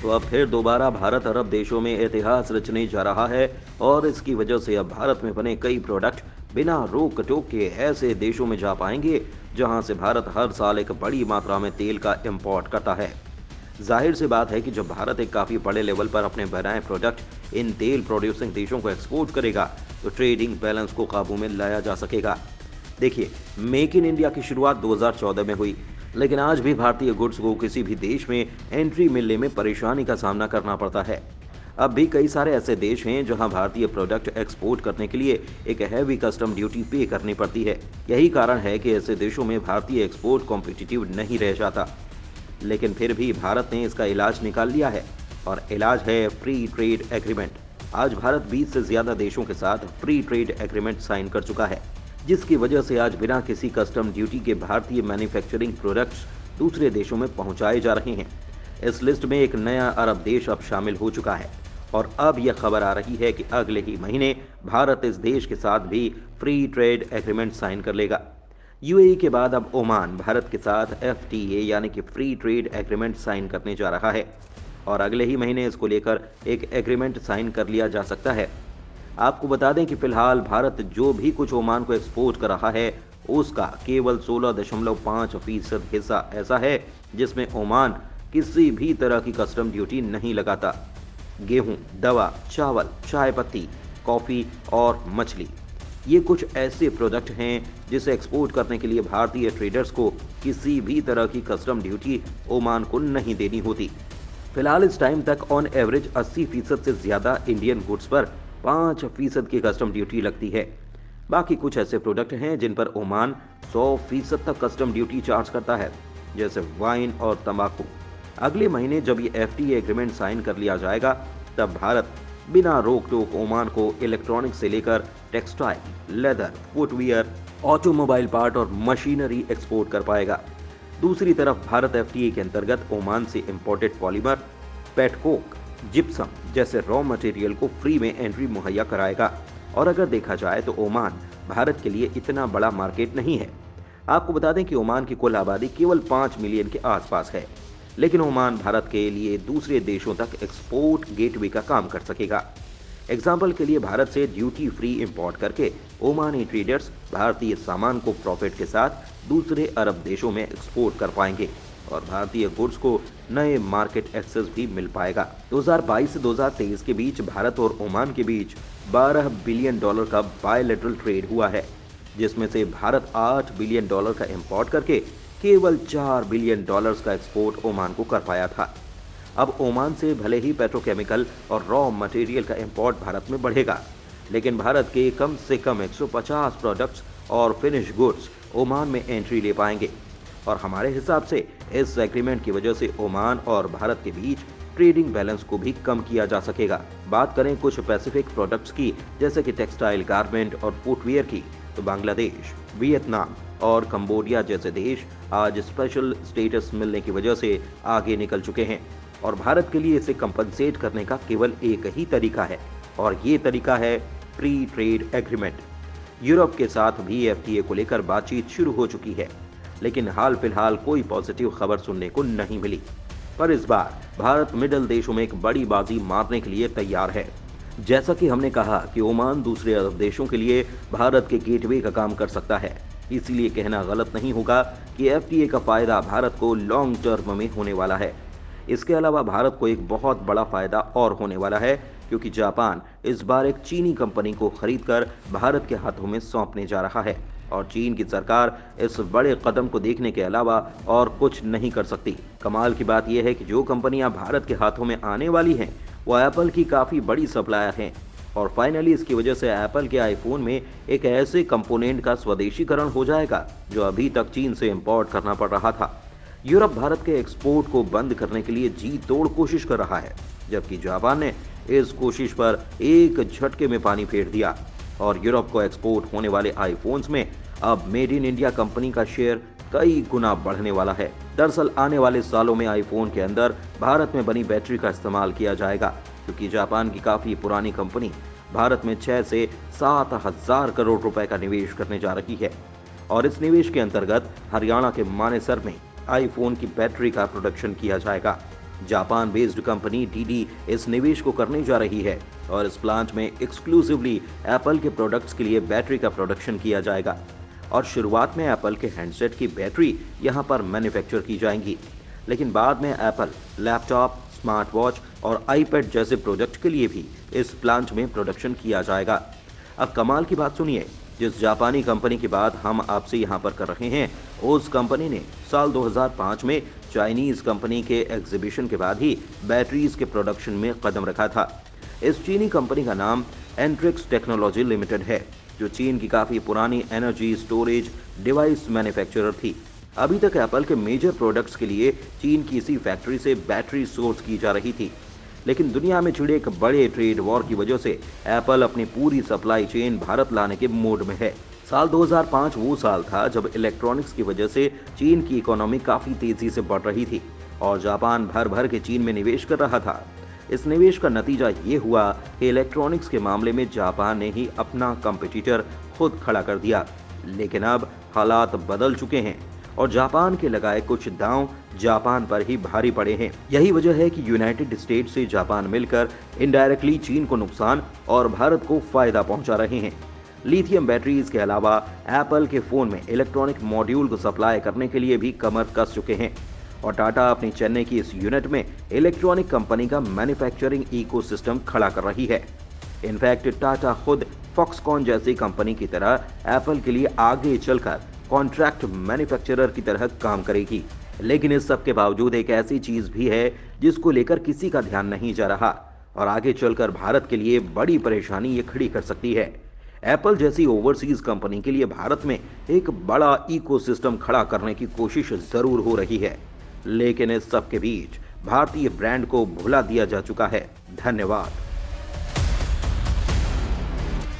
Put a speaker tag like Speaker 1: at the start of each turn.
Speaker 1: तो अब फिर दोबारा भारत अरब देशों में इतिहास रचने जा रहा है और इसकी वजह से अब भारत में बने कई प्रोडक्ट बिना रोक टोक के ऐसे देशों में जा पाएंगे जहां से भारत हर साल एक बड़ी मात्रा में तेल का इंपोर्ट करता है। जाहिर सी बात है कि जब भारत एक काफी बड़े लेवल पर अपने बनाए प्रोडक्ट इन तेल प्रोड्यूसिंग देशों को एक्सपोर्ट करेगा तो ट्रेडिंग बैलेंस को काबू में लाया जा सकेगा। देखिए, मेक इन इंडिया की शुरुआत 2014 में हुई, लेकिन आज भी भारतीय गुड्स को किसी भी देश में एंट्री मिलने में परेशानी का सामना करना पड़ता है। अब भी कई सारे ऐसे देश हैं जहां भारतीय प्रोडक्ट एक्सपोर्ट करने के लिए एक हैवी कस्टम ड्यूटी पे करनी पड़ती है। यही कारण है कि ऐसे देशों में भारतीय एक्सपोर्ट कॉम्पिटिटिव नहीं रह जाता। लेकिन फिर भी भारत ने इसका इलाज निकाल लिया है और इलाज है फ्री ट्रेड एग्रीमेंट। आज भारत 20 से ज्यादा देशों के साथ फ्री ट्रेड एग्रीमेंट साइन कर चुका है, जिसकी वजह से आज बिना किसी कस्टम ड्यूटी के भारतीय मैन्युफैक्चरिंग प्रोडक्ट्स दूसरे देशों में पहुंचाए जा रहे हैं। इस लिस्ट में एक नया अरब देश अब शामिल हो चुका है और अब यह खबर आ रही है कि अगले ही महीने भारत इस देश के साथ भी फ्री ट्रेड एग्रीमेंट साइन कर लेगा। यूएई के बाद अब ओमान भारत के साथ एफटीए यानी कि फ्री ट्रेड एग्रीमेंट साइन करने जा रहा है और अगले ही महीने इसको लेकर एक एग्रीमेंट साइन कर लिया जा सकता है। आपको बता दें कि फिलहाल भारत जो भी कुछ ओमान को एक्सपोर्ट कर रहा है उसका केवल 16.5% हिस्सा ऐसा है जिसमें ओमान किसी भी तरह की कस्टम ड्यूटी नहीं लगाता। गेहूं, दवा, चावल, चाय पत्ती, कॉफी और मछली, ये कुछ ऐसे प्रोडक्ट हैं जिसे एक्सपोर्ट करने के लिए भारतीय ट्रेडर्स को किसी भी तरह की कस्टम ड्यूटी ओमान को नहीं देनी होती। फिलहाल इस टाइम तक ऑन एवरेज 80% से ज्यादा इंडियन गुड्स पर 5% की कस्टम ड्यूटी लगती है। बाकी कुछ ऐसे प्रोडक्ट हैं जिन पर ओमान 100% तक कस्टम ड्यूटी चार्ज करता है, जैसे वाइन और तंबाकू। अगले महीने जब ये एफटीए एग्रीमेंट साइन कर लिया जाएगा तब भारत बिना रोक टोक ओमान को इलेक्ट्रॉनिक से लेकर textile, leather, footwear, automobile part और मशीनरी एक्सपोर्ट कर पाएगा। दूसरी तरफ भारत एफटीए के अंतर्गत ओमान से इंपोर्टेड पॉलीमर, पेटकोक, जिप्सम जैसे रॉ मटेरियल को फ्री में एंट्री मुहैया कराएगा। और अगर देखा जाए तो ओमान भारत के लिए इतना बड़ा मार्केट नहीं है। आपको बता दें कि ओमान की कुल आबादी केवल 5 मिलियन के आसपास है, लेकिन ओमान भारत के लिए दूसरे देशों तक एक्सपोर्ट गेटवे का काम कर सकेगा। एग्जाम्पल के लिए भारत से ड्यूटी फ्री इंपोर्ट करके ओमानी ट्रेडर्स भारतीय सामान को प्रॉफिट के साथ दूसरे अरब देशों में एक्सपोर्ट कर पाएंगे और भारतीय गुड्स को नए मार्केट एक्सेस भी मिल पाएगा। 2022 से 2023 के बीच भारत और ओमान के बीच $12 बिलियन का बायलैटरल ट्रेड हुआ है, जिसमें से भारत $8 बिलियन का इंपोर्ट करके केवल $4 बिलियन का एक्सपोर्ट ओमान को कर पाया था। अब ओमान से भले ही पेट्रोकेमिकल और रॉ मटेरियल का इंपोर्ट भारत में बढ़ेगा, लेकिन भारत के कम से कम 150 प्रोडक्ट्स और फिनिश गुड्स ओमान में एंट्री ले पाएंगे और हमारे हिसाब से इस एग्रीमेंट की वजह से ओमान और भारत के बीच ट्रेडिंग बैलेंस को भी कम किया जा सकेगा। बात करें कुछ पैसिफिक प्रोडक्ट्स की, जैसे कि टेक्सटाइल, गारमेंट और फुटवियर की, तो बांग्लादेश, वियतनाम और कंबोडिया जैसे देश आज स्पेशल स्टेटस मिलने की वजह से आगे निकल चुके हैं और भारत के लिए इसे कंपनसेट करने का केवल एक ही तरीका है और ये तरीका है फ्री ट्रेड एग्रीमेंट। यूरोप के साथ भी एफटीए को लेकर बातचीत शुरू हो चुकी है, लेकिन हाल फिलहाल कोई पॉजिटिव खबर सुनने को नहीं मिली। पर इस बार भारत मिडल देशों में एक बड़ी बाजी मारने के लिए तैयार है। जैसा कि हमने कहा कि ओमान दूसरे अरब देशों के लिए भारत के गेटवे का काम कर सकता है, इसीलिए कहना गलत नहीं होगा कि एफटीए का फायदा भारत को लॉन्ग टर्म में होने वाला है। इसके अलावा भारत को एक बहुत बड़ा फायदा और होने वाला है, क्योंकि जापान इस बार एक चीनी कंपनी को खरीदकर भारत के हाथों में सौंपने जा रहा है और चीन की सरकार इस बड़े कदम को देखने के अलावा और कुछ नहीं कर सकती। कमाल की बात यह है कि जो कंपनियां भारत के हाथों में आने वाली हैं वो एप्पल की काफ़ी बड़ी सप्लायर हैं और फाइनली इसकी वजह से एप्पल के आईफोन में एक ऐसे कंपोनेंट का स्वदेशीकरण हो जाएगा जो अभी तक चीन से इंपोर्ट करना पड़ रहा था। यूरोप भारत के एक्सपोर्ट को बंद करने के लिए जी तोड़ कोशिश कर रहा है, जबकि जापान ने इस कोशिश पर एक झटके में पानी फेर दिया और यूरोप को एक्सपोर्ट होने वाले आईफोन्स में अब मेड इन इंडिया कंपनी का शेयर कई गुना बढ़ने वाला है। दरअसल आने वाले सालों में आईफोन के अंदर भारत में बनी बैटरी का इस्तेमाल किया जाएगा, क्योंकि जापान की काफी पुरानी कंपनी भारत में 6 से 7 हजार करोड़ रुपए का निवेश करने जा रही है और इस निवेश के अंतर्गत हरियाणा के मानेसर में आईफोन की बैटरी का प्रोडक्शन किया जाएगा। जापान बेस्ड कंपनी डीडी इस निवेश को करने जा रही है और इस प्लांट में एक्सक्लूसिवली एप्पल के प्रोडक्ट्स के लिए बैटरी का प्रोडक्शन किया जाएगा और शुरुआत में एप्पल के हैंडसेट की बैटरी यहां पर मैन्युफैक्चर की जाएंगी, लेकिन बाद में एप्पल लैपटॉप, स्मार्ट वॉच और आईपैड जैसे प्रोडक्ट के लिए भी इस प्लांट में प्रोडक्शन किया जाएगा। अब कमाल की बात सुनिए, जिस जापानी कंपनी की बात हम आपसे यहाँ पर कर रहे हैं, उस कंपनी ने साल 2005 में चाइनीज कंपनी के एग्जीबिशन के बाद ही बैटरीज के प्रोडक्शन में कदम रखा था। इस चीनी कंपनी का नाम एंट्रिक्स टेक्नोलॉजी लिमिटेड है, जो चीन की काफी पुरानी एनर्जी स्टोरेज डिवाइस मैन्युफैक्चरर थी। अभी तक एप्पल के मेजर प्रोडक्ट्स के लिए चीन की इसी फैक्ट्री से बैटरी सोर्स की जा रही थी, लेकिन दुनिया में छिड़े एक बड़े ट्रेड वॉर की वजह से एप्पल अपनी पूरी सप्लाई चेन भारत लाने के मोड में है। साल 2005 वो साल था जब इलेक्ट्रॉनिक्स की वजह से चीन की इकोनॉमी काफी तेजी से बढ़ रही थी और जापान भर भर के चीन में निवेश कर रहा था। इस निवेश का नतीजा ये हुआ कि इलेक्ट्रॉनिक्स के मामले में जापान ने ही अपना कंपटीटर खुद खड़ा कर दिया, लेकिन अब हालात बदल चुके हैं और जापान के लगाए कुछ दांव जापान पर ही भारी पड़े हैं। यही वजह है कि यूनाइटेड स्टेट्स से जापान मिलकर इनडायरेक्टली चीन को नुकसान और भारत को फायदा पहुंचा रहे हैं। लिथियम बैटरीज के अलावा एप्पल के फोन में इलेक्ट्रॉनिक मॉड्यूल को सप्लाई करने के लिए भी कमर कस चुके हैं और टाटा अपनी चेन्नई की इस यूनिट में इलेक्ट्रॉनिक कंपनी का मैन्युफैक्चरिंग इकोसिस्टम खड़ा कर रही है। इनफैक्ट टाटा खुद फॉक्सकॉन जैसी कंपनी की तरह एप्पल के लिए आगे चलकर कॉन्ट्रैक्ट मैन्युफैक्चरर की तरह काम करेगी। लेकिन इस सब के बावजूद एक ऐसी चीज भी है जिसको लेकर किसी का ध्यान नहीं जा रहा और आगे चलकर भारत के लिए बड़ी परेशानी ये खड़ी कर सकती है। एप्पल जैसी ओवरसीज कंपनी के लिए भारत में एक बड़ा इकोसिस्टम खड़ा करने की कोशिश जरूर हो रही है, लेकिन इस सब के बीच भारतीय ब्रांड को भुला दिया जा चुका है। धन्यवाद।